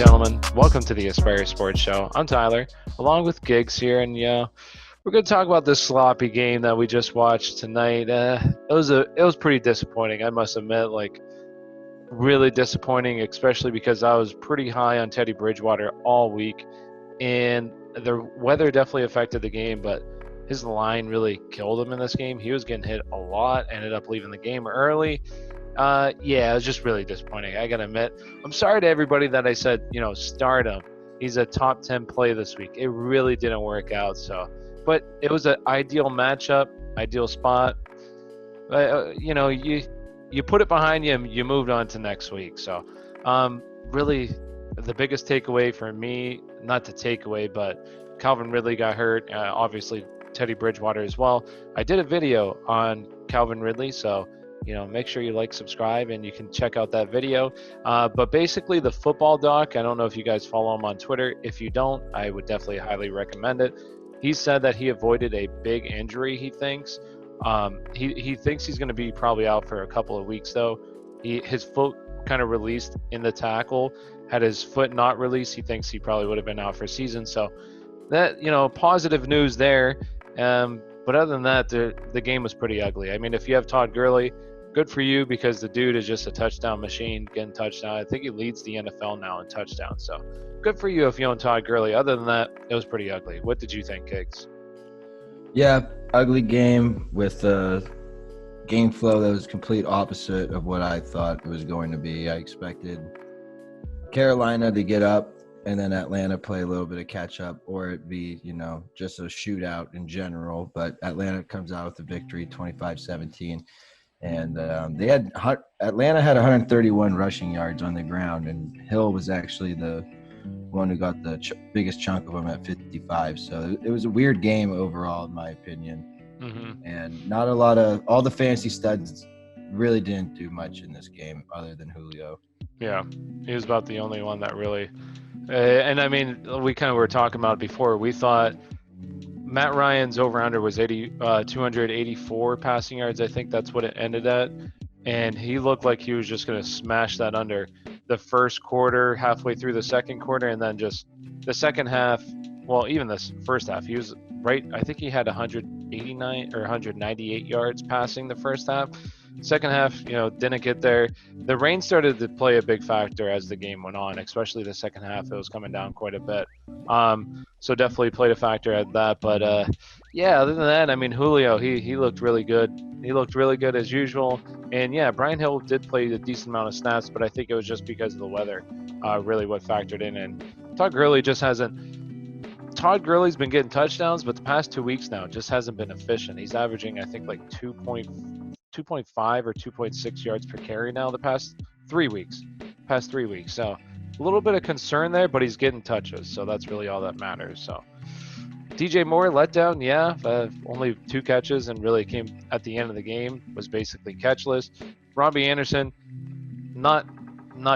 gentlemen, welcome to the Aspire Sports Show. I'm Tyler, along with Gigs here, and we're going to talk about this sloppy game that we just watched tonight. It was pretty disappointing, I must admit. Really disappointing, especially because I was pretty high on Teddy Bridgewater all week, and the weather definitely affected the game, but his line really killed him in this game. He was getting hit a lot, ended up leaving the game early. It was just really disappointing, I gotta admit. I'm sorry to everybody that I said, start him. He's a top 10 play this week. It really didn't work out, but it was an ideal matchup, ideal spot. You put it behind you and you moved on to next week. So, really, the biggest takeaway for me, not the takeaway, but Calvin Ridley got hurt. Obviously, Teddy Bridgewater as well. I did a video on Calvin Ridley, so make sure you subscribe, and you can check out that video. But basically, the football doc, I don't know if you guys follow him on Twitter. If you don't, I would definitely highly recommend it. He said that he avoided a big injury, he thinks. He thinks he's going to be probably out for a couple of weeks, though. His foot kind of released in the tackle. Had his foot not released, he thinks he probably would have been out for a season. So that, positive news there. But other than that, the game was pretty ugly. I mean, if you have Todd Gurley, good for you, because the dude is just a touchdown machine, getting touchdown. I think he leads the NFL now in touchdowns. So good for you if you own Todd Gurley. Other than that, it was pretty ugly. What did you think, Kiggs? Yeah, ugly game with a game flow that was complete opposite of what I thought it was going to be. I expected Carolina to get up and then Atlanta play a little bit of catch up, or it be, just a shootout in general. But Atlanta comes out with the victory, 25-17. And Atlanta had 131 rushing yards on the ground, and Hill was actually the one who got the biggest chunk of them at 55. So it was a weird game overall, in my opinion. Mm-hmm. And not all the fancy studs really didn't do much in this game other than Julio. Yeah, he was about the only one that really and I mean, we kind of were talking about it before. We thought Matt Ryan's over-under was 284 passing yards. I think that's what it ended at. And he looked like he was just going to smash that under the first quarter, halfway through the second quarter, and then just the second half. Well, even this first half, he was right. I think he had 189 or 198 yards passing the first half. Second half, didn't get there. The rain started to play a big factor as the game went on, especially the second half. It was coming down quite a bit. So definitely played a factor at that. But, other than that, I mean, Julio, he looked really good. He looked really good as usual. And, Bryant Hill did play a decent amount of snaps, but I think it was just because of the weather, really what factored in. And Todd Gurley just hasn't – Todd Gurley's been getting touchdowns, but the past 2 weeks now just hasn't been efficient. He's averaging, I think, 2.5 or 2.6 yards per carry now the past 3 weeks. So a little bit of concern there, but he's getting touches, so that's really all that matters. So DJ Moore let down, only 2 catches, and really came at the end of the game, was basically catchless. Robbie Anderson, not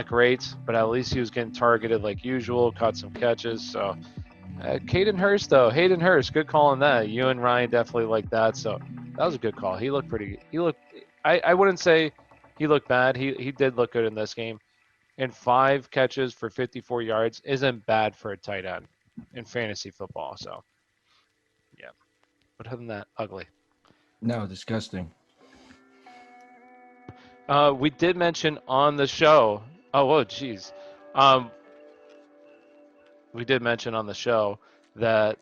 great, but at least he was getting targeted like usual, caught some catches. So Hayden Hurst, good call on that. You and Ryan definitely like that, so that was a good call. He looked pretty. I wouldn't say he looked bad. He did look good in this game. And 5 catches for 54 yards isn't bad for a tight end in fantasy football. So, yeah. But other than that, ugly. No, disgusting. We did mention on the show. Geez. We did mention on the show that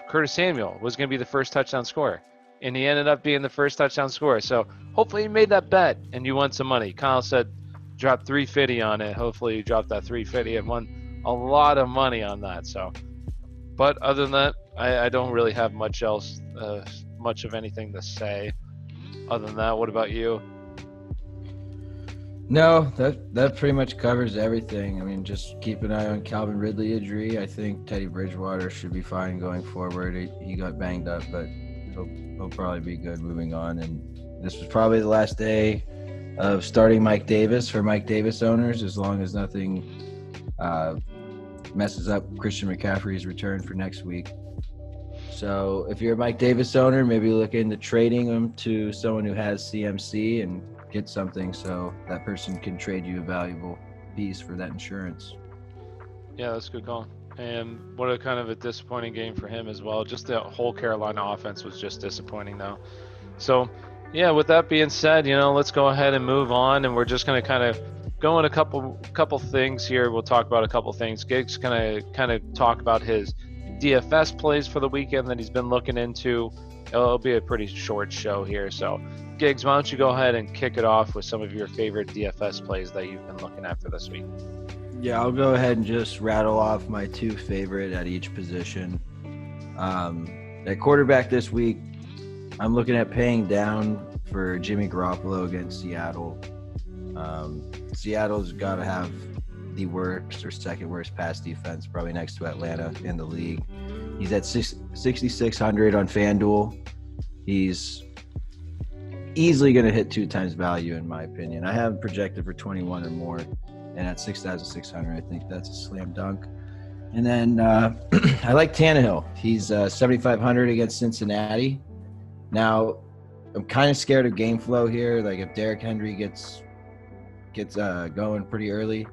Curtis Samuel was going to be the first touchdown scorer. And he ended up being the first touchdown scorer. So hopefully you made that bet and you won some money. Kyle said drop $350 on it. Hopefully you dropped that $350 and won a lot of money on that. So, but other than that, I don't really have much else, much of anything to say. Other than that, what about you? No, that pretty much covers everything. I mean, just keep an eye on Calvin Ridley injury. I think Teddy Bridgewater should be fine going forward. He got banged up, but he'll probably be good moving on. And this was probably the last day of starting Mike Davis for Mike Davis owners, as long as nothing messes up Christian McCaffrey's return for next week. So if you're a Mike Davis owner, maybe look into trading him to someone who has CMC and get something so that person can trade you a valuable piece for that insurance. Yeah, that's a good call. And what a kind of a disappointing game for him as well. Just the whole Carolina offense was just disappointing, though. So, yeah, with that being said, let's go ahead and move on, and we're just going to kind of go in a couple things here. We'll talk about a couple things. Gig's going to kind of talk about his DFS plays for the weekend that he's been looking into. It'll be a pretty short show here. So, Gigs, why don't you go ahead and kick it off with some of your favorite DFS plays that you've been looking at for this week? Yeah, I'll go ahead and just rattle off my two favorite at each position. At quarterback this week, I'm looking at paying down for Jimmy Garoppolo against Seattle. Seattle's got to have the worst or second worst pass defense, probably next to Atlanta in the league. He's at 6,600 on FanDuel. He's easily going to hit 2 times value, in my opinion. I have him projected for 21 or more, and at 6,600, I think that's a slam dunk. And then I like Tannehill. He's 7,500 against Cincinnati. Now, I'm kind of scared of game flow here. Like, if Derrick Henry gets going pretty early,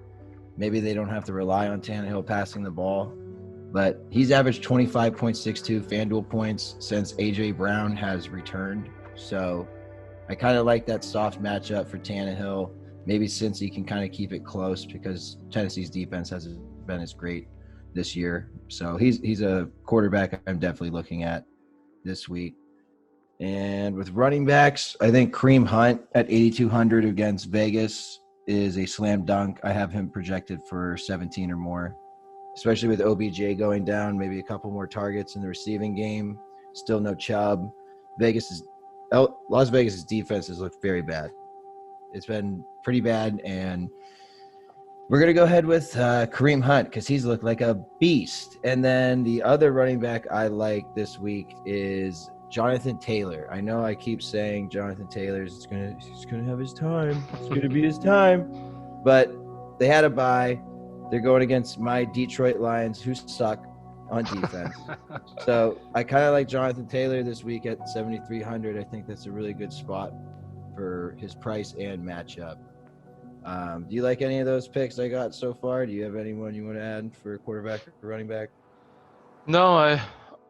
maybe they don't have to rely on Tannehill passing the ball. But he's averaged 25.62 FanDuel points since A.J. Brown has returned. So I kind of like that soft matchup for Tannehill. Maybe since he can kind of keep it close because Tennessee's defense hasn't been as great this year. So he's a quarterback I'm definitely looking at this week. And with running backs, I think Kareem Hunt at 8,200 against Vegas is a slam dunk. I have him projected for 17 or more, especially with OBJ going down, maybe a couple more targets in the receiving game. Still no Chubb. Las Vegas' defense has looked very bad. It's been pretty bad, and we're going to go ahead with Kareem Hunt because he's looked like a beast. And then the other running back I like this week is Jonathan Taylor. I know I keep saying Jonathan Taylor's he's gonna have his time. It's gonna be his time. But they had a bye. They're going against my Detroit Lions, who suck on defense. So I kind of like Jonathan Taylor this week at 7,300. I think that's a really good spot for his price and matchup. Do you like any of those picks I got so far? Do you have anyone you want to add for quarterback or running back? No, I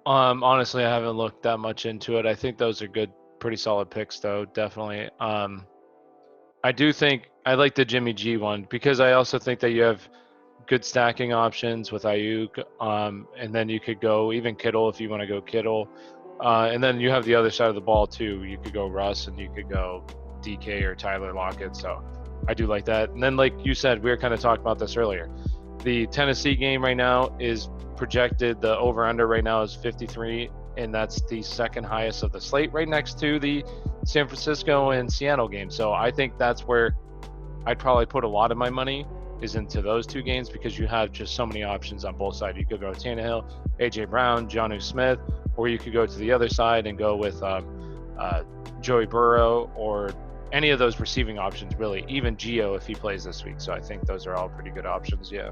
honestly I haven't looked that much into it. I think those are good, pretty solid picks though, definitely. I do think I like the Jimmy G one because I also think that you have good stacking options with Ayuk, and then you could go even Kittle if you want to go Kittle, and then you have the other side of the ball too. You could go Russ and you could go DK or Tyler Lockett. So I do like that. And then like you said, we were kind of talking about this earlier. The Tennessee game right now is projected, the over-under right now is 53, and that's the second highest of the slate right next to the San Francisco and Seattle game. So I think that's where I'd probably put a lot of my money is into those two games because you have just so many options on both sides. You could go Tannehill, A.J. Brown, Jonnu Smith, or you could go to the other side and go with Joey Burrow or any of those receiving options, really, even Gio if he plays this week. So I think those are all pretty good options, yeah.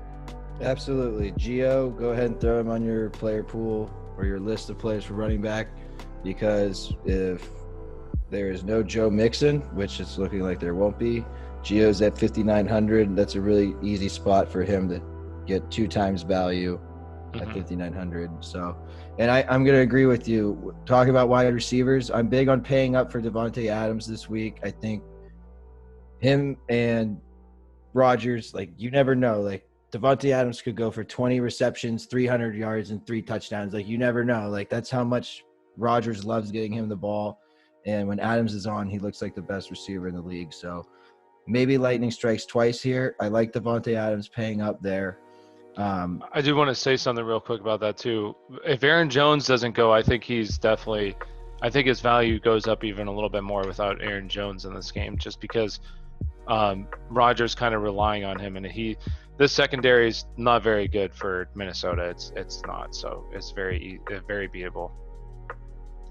Absolutely. Gio, go ahead and throw him on your player pool or your list of players for running back because if there is no Joe Mixon, which it's looking like there won't be, Gio's at 5,900. That's a really easy spot for him to get 2 times value at 5,900. So, and I'm going to agree with you. Talking about wide receivers, I'm big on paying up for Davante Adams this week. I think him and Rodgers, like, you never know. Like, Davante Adams could go for 20 receptions, 300 yards, and 3 touchdowns. Like, you never know. Like, that's how much Rodgers loves getting him the ball. And when Adams is on, he looks like the best receiver in the league. So maybe lightning strikes twice here. I like Davante Adams paying up there. I do want to say something real quick about that too. If Aaron Jones doesn't go, I think his value goes up even a little bit more without Aaron Jones in this game, just because Rodgers kind of relying on him, and this secondary is not very good for Minnesota. It's not, so it's very beatable.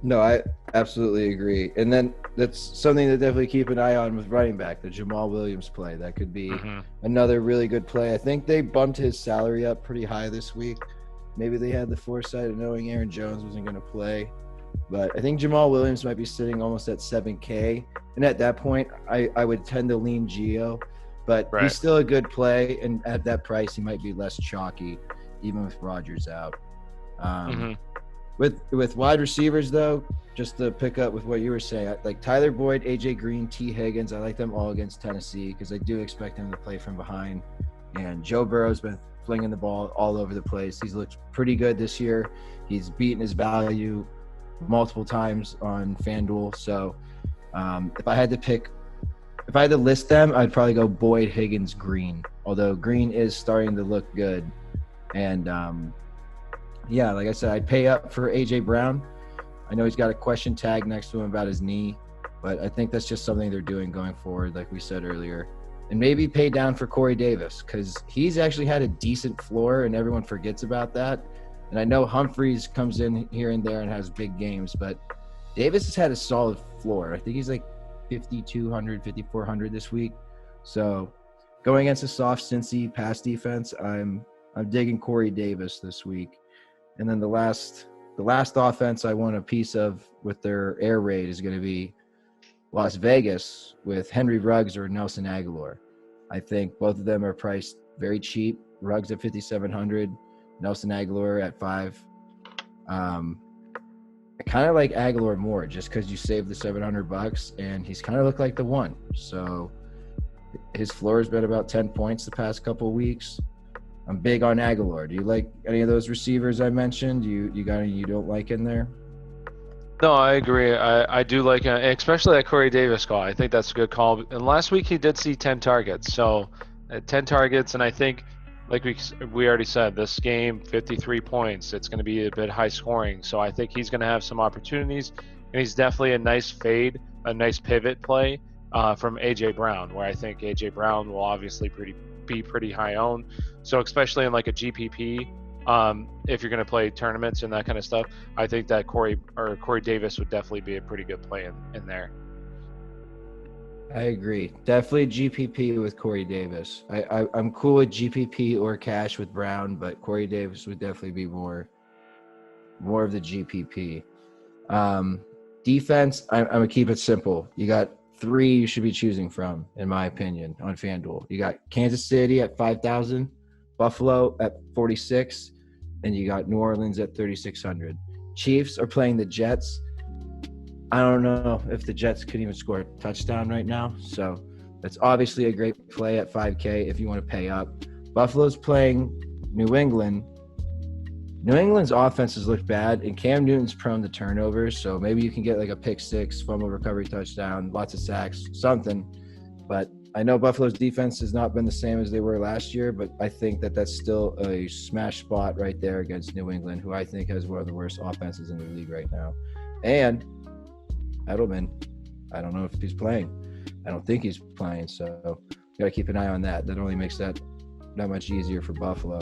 No, I absolutely agree. And then that's something to definitely keep an eye on with running back, the Jamaal Williams play. That could be another really good play. I think they bumped his salary up pretty high this week. Maybe they had the foresight of knowing Aaron Jones wasn't going to play. But I think Jamaal Williams might be sitting almost at 7K. And at that point, I would tend to lean Gio but Right. he's still a good play, and at that price, he might be less chalky, even with Rodgers out. With wide receivers, though, just to pick up with what you were saying, like Tyler Boyd, AJ Green, T. Higgins, I like them all against Tennessee because I do expect them to play from behind. And Joe Burrow's been flinging the ball all over the place. He's looked pretty good this year. He's beaten his value multiple times on FanDuel. So if I had to list them, I'd probably go Boyd, Higgins, Green. Although Green is starting to look good. And yeah, like I said, I'd pay up for A.J. Brown. I know he's got a question tag next to him about his knee, but I think that's just something they're doing going forward, like we said earlier. And maybe pay down for Corey Davis because he's actually had a decent floor and everyone forgets about that. And I know Humphreys comes in here and there and has big games, but Davis has had a solid floor. I think he's like 5,200, 5,400 this week. So going against a soft Cincy pass defense, I'm digging Corey Davis this week. And then the last offense I want a piece of with their air raid is going to be Las Vegas with Henry Ruggs or Nelson Agholor. I think both of them are priced very cheap. Ruggs at 5,700, Nelson Agholor at 5. I kind of like Agholor more just because you save the $700 and he's kind of looked like the one. So his floor has been about 10 points the past couple of weeks. I'm big on Agholor. Do you like any of those receivers I mentioned? You got any you don't like in there? No, I agree. I do like, especially that Corey Davis call. I think that's a good call. And last week he did see 10 targets. So 10 targets, and I think, like we already said, this game, 53 points. It's going to be a bit high scoring. So I think he's going to have some opportunities, and he's definitely a nice fade, a nice pivot play from A.J. Brown, where I think A.J. Brown will obviously be pretty high owned. So especially in like a GPP, if you're going to play tournaments and that kind of stuff, I think that Corey Davis would definitely be a pretty good play in there. I agree. Definitely GPP with Corey Davis. I'm cool with GPP or cash with Brown, but Corey Davis would definitely be more of the GPP. Defense, I'm going to keep it simple. You got 3 you should be choosing from, in my opinion, on FanDuel. You got Kansas City at 5,000, Buffalo at 46, and you got New Orleans at 3,600. Chiefs are playing the Jets. I don't know if the Jets could even score a touchdown right now, so that's obviously a great play at 5K if you want to pay up. Buffalo's playing New England. New England's offense has looked bad, and Cam Newton's prone to turnovers, so maybe you can get like a pick 6, fumble recovery touchdown, lots of sacks, something. But I know Buffalo's defense has not been the same as they were last year, but I think that that's still a smash spot right there against New England, who I think has one of the worst offenses in the league right now. And Edelman, I don't know if he's playing. I don't think he's playing, so got to keep an eye on that. That only makes that much easier for Buffalo.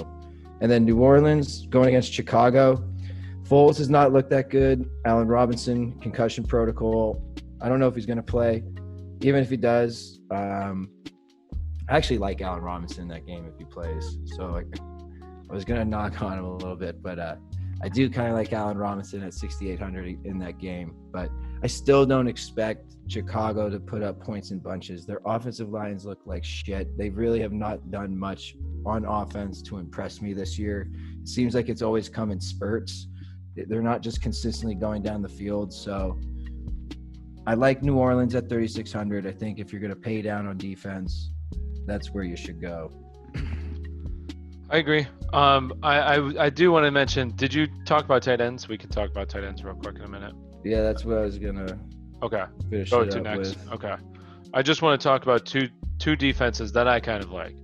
And then New Orleans going against Chicago. Foles has not looked that good. Allen Robinson, concussion protocol. I don't know if he's going to play. Even if he does, I actually like Allen Robinson in that game if he plays. So I was going to knock on him a little bit, but I do kind of like Allen Robinson at 6,800 in that game. But I still don't expect Chicago to put up points in bunches. Their offensive lines look like shit. They really have not done much on offense to impress me this year. It seems like it's always come in spurts. They're not just consistently going down the field. So I like New Orleans at 3,600. I think if you're going to pay down on defense, that's where you should go. I agree. I do want to mention, did you talk about tight ends? We can talk about tight ends real quick in a minute. Yeah, that's what I was going to go to next. With. Okay. I just want to talk about two defenses that I kind of like.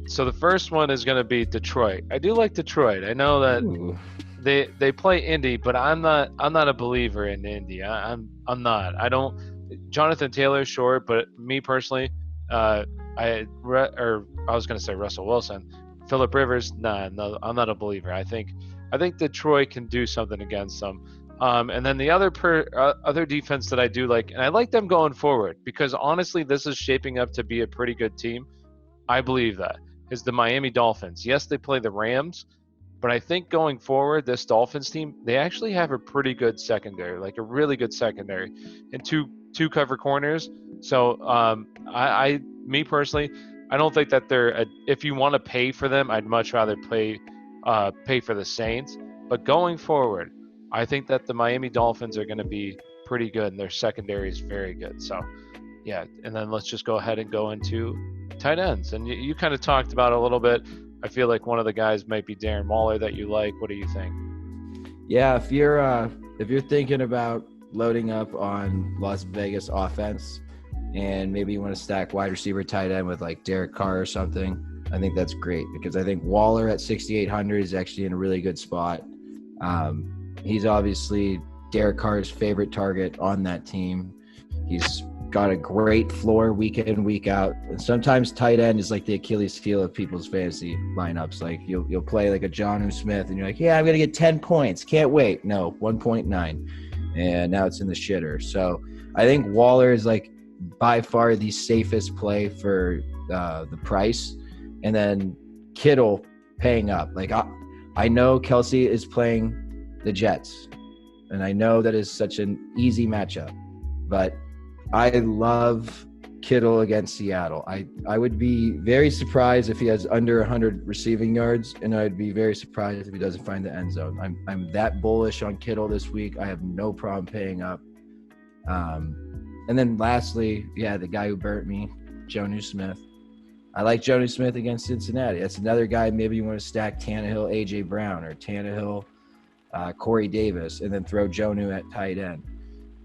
So the first one is going to be Detroit. I do like Detroit. I know that they play Indy, but I'm not a believer in Indy. I'm not. I don't. Jonathan Taylor, sure, but me personally, I was going to say Russell Wilson, Phillip Rivers. No, I'm not a believer. I think Detroit can do something against them. And then the other defense that I do like, and I like them going forward because honestly, this is shaping up to be a pretty good team. I believe that is the Miami Dolphins. Yes, they play the Rams, but I think going forward, this Dolphins team, they actually have a pretty good secondary, like a really good secondary, and two cover corners. So me personally, I don't think that if you want to pay for them, I'd much rather pay for the Saints. But going forward, I think that the Miami Dolphins are going to be pretty good, and their secondary is very good. So, yeah. And then let's just go ahead and go into tight ends. And you kind of talked about it a little bit. I feel like one of the guys might be Darren Waller that you like. What do you think? Yeah, if you're thinking about loading up on Las Vegas offense, and maybe you want to stack wide receiver tight end with like Derek Carr or something, I think that's great because I think Waller at 6,800 is actually in a really good spot. He's obviously Derek Carr's favorite target on that team. He's got a great floor week in, week out. And sometimes tight end is like the Achilles heel of people's fantasy lineups. Like you'll play like a Jonnu Smith and you're like, yeah, I'm going to get 10 points. Can't wait. No, 1.9. And now it's in the shitter. So I think Waller is like by far the safest play for the price. And then Kittle paying up. Like I know Kelsey is playing the Jets, and I know that is such an easy matchup, but I love Kittle against Seattle. I would be very surprised if he has under 100 receiving yards, and I'd be very surprised if he doesn't find the end zone. I'm that bullish on Kittle this week. I have no problem paying up. And then lastly, yeah, the guy who burnt me, Jonnu Smith. I like Jonnu Smith against Cincinnati. That's another guy maybe you want to stack Tannehill, A.J. Brown, or Tannehill, Corey Davis, and then throw Jonnu at tight end.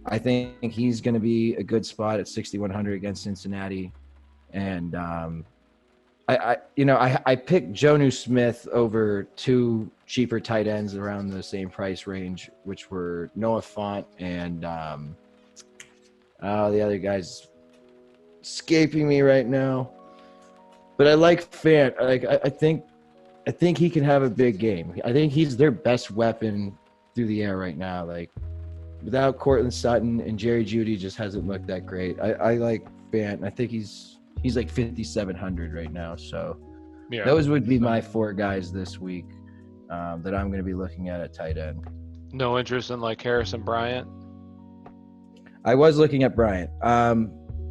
I think he's going to be a good spot at 6,100 against Cincinnati. And I picked Jonnu Smith over two cheaper tight ends around the same price range, which were Noah Fant and the other guy's escaping me right now. But I like Fant. I think he can have a big game. I think he's their best weapon through the air right now. Like without Cortland Sutton and Jerry Jeudy just hasn't looked that great. I like Fant. I think he's like 5,700 right now. So yeah, those would be my four guys this week that I'm going to be looking at tight end. No interest in like Harrison Bryant? I was looking at Bryant.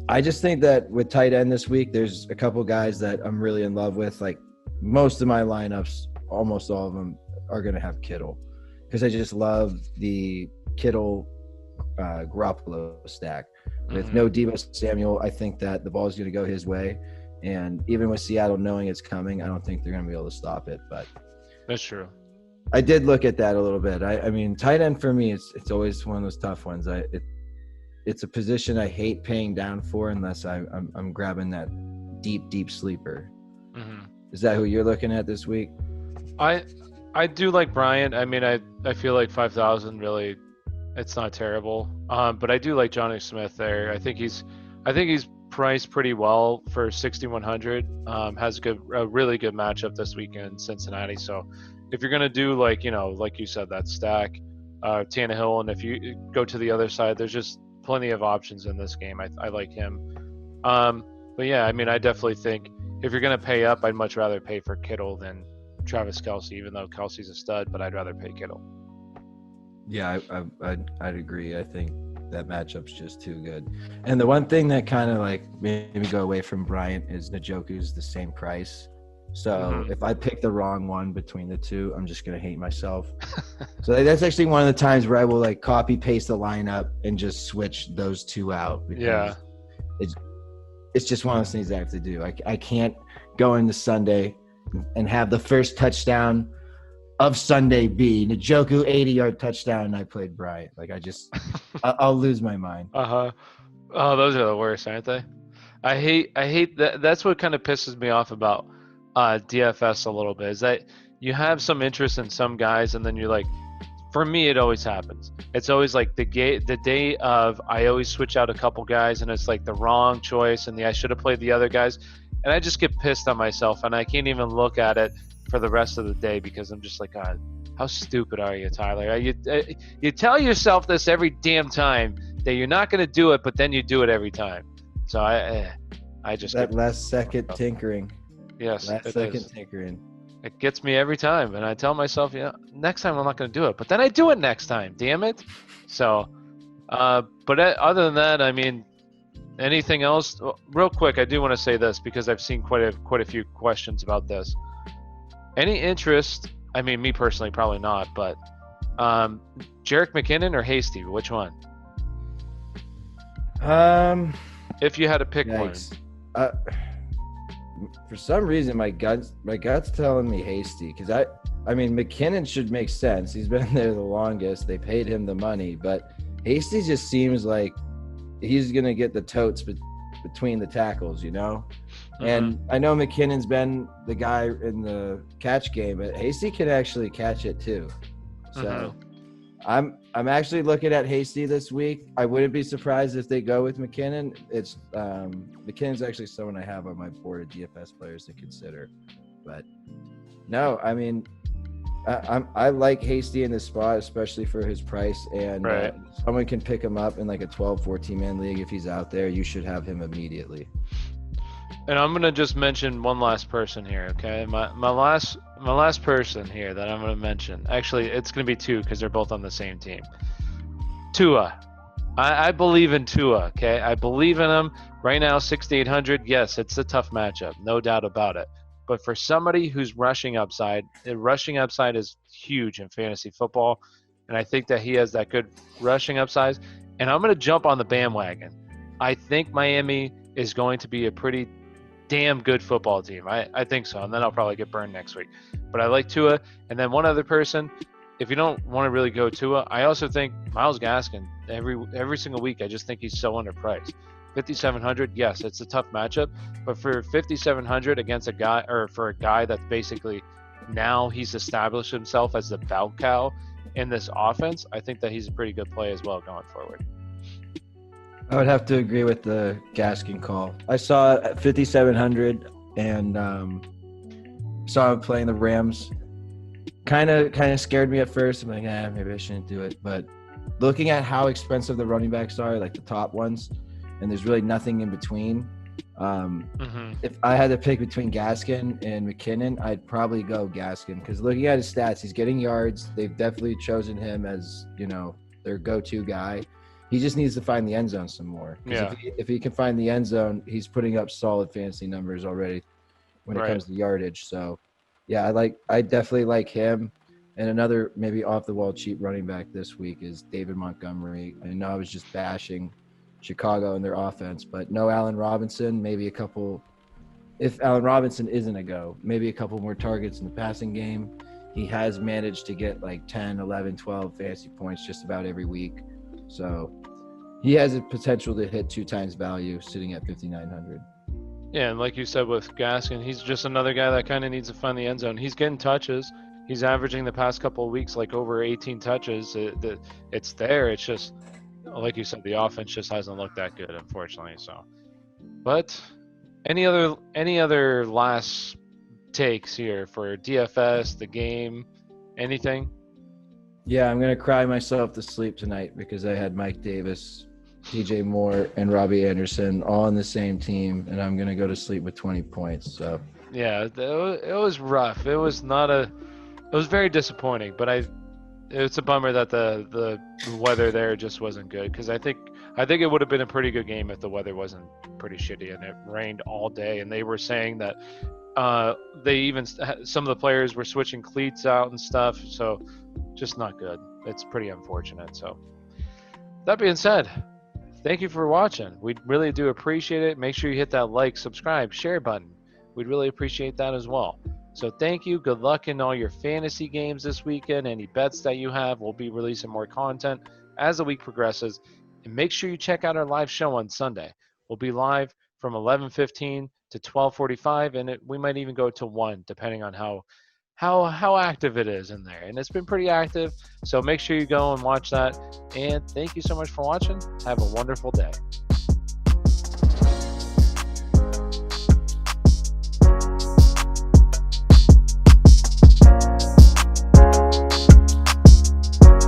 I just think that with tight end this week, there's a couple guys that I'm really in love with. Like most of my lineups, almost all of them are going to have Kittle because I just love the Kittle Garoppolo stack. With no Deebo Samuel, I think that the ball is going to go his way. And even with Seattle knowing it's coming, I don't think they're going to be able to stop it. But that's true. I did look at that a little bit. I mean, tight end for me, it's always one of those tough ones. It's a position I hate paying down for unless I'm grabbing that deep sleeper. Mm-hmm. Is that who you're looking at this week? I do like Bryant. I mean, I feel like 5,000 really, it's not terrible. But I do like Jonnu Smith there. I think he's priced pretty well for 6,100. Has a really good matchup this weekend in Cincinnati. So if you're gonna do like you said, that stack, Tannehill, and if you go to the other side, there's just plenty of options in this game. I like him. But yeah, I mean, I definitely think if you're going to pay up, I'd much rather pay for Kittle than Travis Kelce, even though Kelsey's a stud, but I'd rather pay Kittle. Yeah, I'd agree. I think that matchup's just too good. And the one thing that kind of like made me go away from Bryant is Njoku's the same price. So if I pick the wrong one between the two, I'm just going to hate myself. So that's actually one of the times where I will like copy paste the lineup and just switch those two out. Because it's just one of those things I have to do. I can't go into Sunday and have the first touchdown of Sunday be Njoku 80-yard touchdown and I played Bryant. Like I'll lose my mind. Oh, those are the worst, aren't they? I hate that. That's what kind of pisses me off about DFS a little bit, is that you have some interest in some guys and then you're like, for me it always happens. It's always like the day of, I always switch out a couple guys and it's like the wrong choice and I should have played the other guys, and I just get pissed on myself and I can't even look at it for the rest of the day because I'm just like, God, how stupid are you, Tyler? You tell yourself this every damn time that you're not going to do it, but then you do it every time. So I just that last second tinkering. Yes, last second tinkering. It gets me every time, and I tell myself, next time I'm not going to do it, but then I do it next time. Damn it! So, but other than that, I mean, Anything else? Real quick, I do want to say this because I've seen quite a few questions about this. Any interest? I mean, me personally, probably not, but Jerick McKinnon or Hasty, which one? If you had to pick one. For some reason, my gut's telling me Hasty, because I mean, McKinnon should make sense. He's been there the longest. They paid him the money, but Hasty just seems like he's gonna get the totes between the tackles, you know. Mm-hmm. And I know McKinnon's been the guy in the catch game, but Hasty can actually catch it too. So I'm actually looking at Hasty this week. I wouldn't be surprised if they go with McKinnon. It's McKinnon's actually someone I have on my board of DFS players to consider. But no, I mean, I like Hasty in this spot, especially for his price. And someone can pick him up in like a 12, 14-man league. If he's out there, you should have him immediately. And I'm gonna just mention one last person here, okay? My last person here that I'm gonna mention. Actually, it's gonna be two because they're both on the same team. Tua. I believe in Tua, okay? I believe in him. Right now, 6,800. Yes, it's a tough matchup, no doubt about it. But for somebody who's rushing upside, the rushing upside is huge in fantasy football, and I think that he has that good rushing upside. And I'm gonna jump on the bandwagon. I think Miami is going to be a pretty damn good football team. I think so, and then I'll probably get burned next week. But I like Tua. And then one other person, if you don't want to really go Tua, I also think Myles Gaskin. Every single week, I just think he's so underpriced. 5,700, yes, it's a tough matchup, but for 5,700 against a guy, or for a guy that's basically now he's established himself as the bell cow in this offense, I think that he's a pretty good play as well going forward. I would have to agree with the Gaskin call. I saw it at 5,700 and saw him playing the Rams. Kind of scared me at first. I'm like, maybe I shouldn't do it. But looking at how expensive the running backs are, like the top ones, and there's really nothing in between. If I had to pick between Gaskin and McKinnon, I'd probably go Gaskin, because looking at his stats, he's getting yards. They've definitely chosen him as, you know, their go-to guy. He just needs to find the end zone some more. Yeah. If he can find the end zone, he's putting up solid fantasy numbers already when it comes to yardage. So, yeah, I definitely like him. And another maybe off-the-wall cheap running back this week is David Montgomery. I know I was just bashing Chicago and their offense, but no Allen Robinson, maybe a couple – if Allen Robinson isn't a go, maybe a couple more targets in the passing game. He has managed to get like 10, 11, 12 fantasy points just about every week. So he has a potential to hit 2 times value sitting at 5,900. Yeah, and like you said with Gaskin, he's just another guy that kind of needs to find the end zone. He's getting touches. He's averaging the past couple of weeks like over 18 touches. It's there. It's just, like you said, the offense just hasn't looked that good, unfortunately. So, but any other last takes here for DFS, the game, anything? Yeah, I'm going to cry myself to sleep tonight because I had Mike Davis, DJ Moore, and Robbie Anderson all on the same team, and I'm going to go to sleep with 20 points. So yeah, it was rough. It was very disappointing, but it's a bummer that the weather there just wasn't good, because I think it would have been a pretty good game if the weather wasn't pretty shitty and it rained all day. And they were saying that some of the players were switching cleats out and stuff, so just not good. It's pretty unfortunate. So that being said, thank you for watching. We really do appreciate it. Make sure you hit that like, subscribe, share button. We'd really appreciate that as well. So thank you. Good luck in all your fantasy games this weekend. Any bets that you have, we'll be releasing more content as the week progresses. And make sure you check out our live show on Sunday. We'll be live from 11:15 to 12:45, and we might even go to 1, depending on how active it is in there. And it's been pretty active, so make sure you go and watch that. And thank you so much for watching. Have a wonderful day.